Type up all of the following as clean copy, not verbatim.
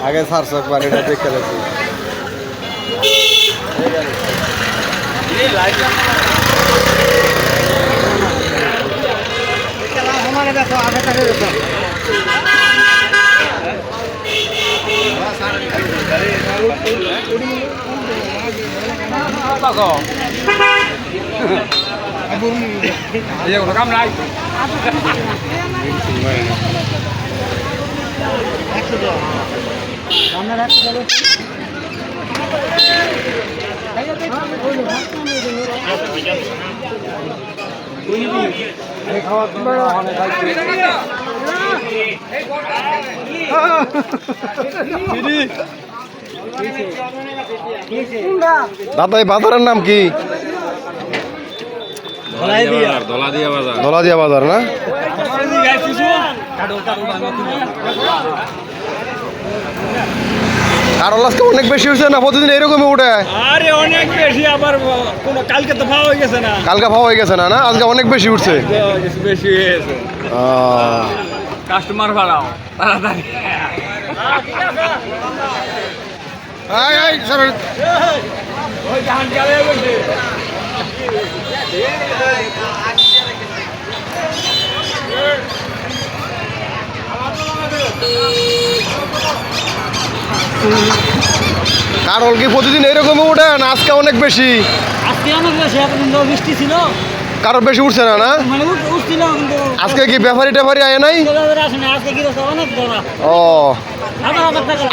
আগে ছাড়ছো একবার এটা দেখে দেখি কাম নাই দাদা এই বাজারের নাম কি? ধলাদিয়া বাজার না? কারল আজকে অনেক বেশি হয়েছে না? প্রতিদিন এরকমই উঠে? আরে অনেক বেশি, আবার কালকে তো ভাও হয়ে গেছে না। কালকে ভাও হয়ে গেছে না? না আজকে অনেক বেশি উঠছে। বেশি হয়েছে, কাস্টমার বাড়াও তাড়াতাড়ি। কারল কি প্রতিদিন এরকমই উঠে না আজকে অনেক বেশি? আজকে অনেক বেশি, এতদিন বৃষ্টি ছিল, কারো বেশি উঠছে না? না মানে উঠছিল কিন্তু আজকে কি ব্যাপারী ট্যাপারি আয় নাই? আসেনি, আজকে কি অনেক ধরা। ও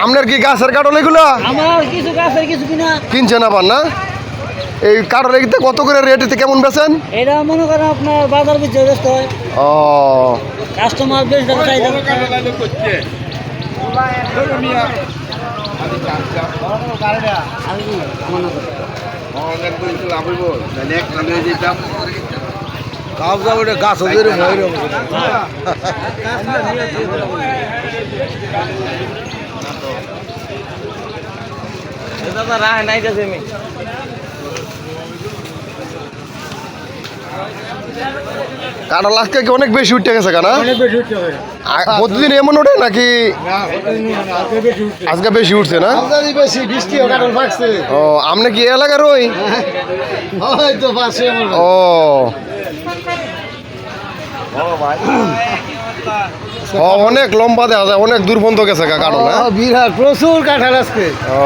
আপনার কি গাছের কাটল এগুলো? আমার কিছু গাছের কিছু কিনা কিনছেন আবার না? এই কাটল এগুলো কত করে রেট? এতে কেমন বেচেন? এটা মনে করেন আপনার বাজার বুঝে ব্যস্ত হয়, ও কাস্টমার বেশ দেখা চাই গাছ নাই যাচ্ছে আমি কাটল আজকে কি অনেক বেশি উঠে গেছে কেন? প্রতিদিন এমন ওঠে নাকি আজকে বেশি উঠছে? না ও আপনি কি এলাকার ওই? ও অনেক লম্বা দেওয়া যায়, অনেক দূর পর্যন্ত গেছে কাটল। বিরাট প্রচুর কাঁঠাল আজকে। ও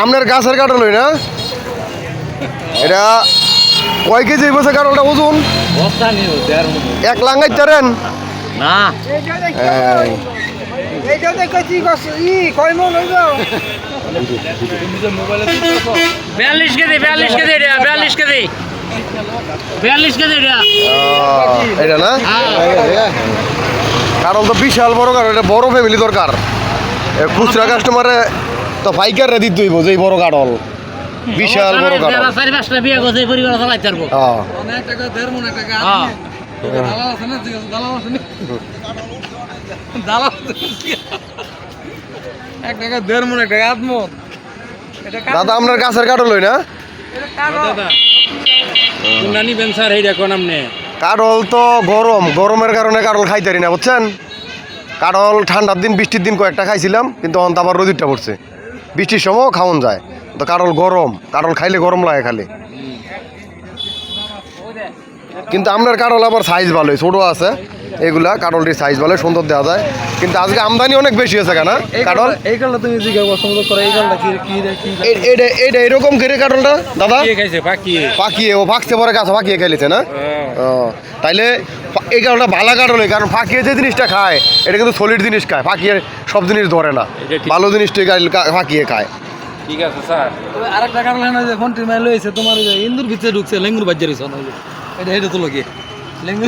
আপনার গাছের কাটল না? এটা কয় কেজি বসে কাটলটা ওজন? 1 লাঙ্গাই তারেন না এটা না কারণ তো বিশাল বড় কারণ, এটা বড় ফ্যামিলি দরকার। খুচরা কাস্টমারে তো পাইকার দিতে হইব যে বড় কাটল, বিশাল বড় কাটল। দাদা আপনার গাছের কাটল না? কাটল তো গরমের কারণে কাটল খাইতারি না বুঝছেন। কাটল ঠান্ডার দিন বৃষ্টির দিন কয়েকটা খাইছিলাম, কিন্তু অন্ত আবার রোদিরটা পড়ছে, বৃষ্টির সময় খাওয়ান যায় তো। কাটল গরম, কাটল খাইলে গরম লাগে খালি। কিন্তু আপনার কাটল আবার সাইজ ভালোই, ছোটো আছে এগুলা। কাটলটির সাইজ ভালো, সুন্দর দেওয়া যায়। কিন্তু আজকে আমদানি অনেক বেশি হয়েছে কেন কাটল? এটা এরকম করে কাটলটা দাদা পাকিয়ে ও ফাঁকতে পরে গাছ ফাঁকিয়ে খাইলেছে না? ও তাইলে এই কারণটা ভালো কাটল, কারণ ফাঁকিয়ে যে জিনিসটা খায় এটা কিন্তু সলিড জিনিস খায়, ফাঁকিয়ে সব জিনিস ধরে না, ভালো জিনিসটা ফাঁকিয়ে খায়। ঠিক আছে স্যার। আরেকটা কারণ হয় না যে ফোনটির মাইল হয়েছে তোমার ইন্দুর ভিতরে ঢুকছে, লেঙ্গুর বাজ্যের এটা তো লোকে লেঙ্গু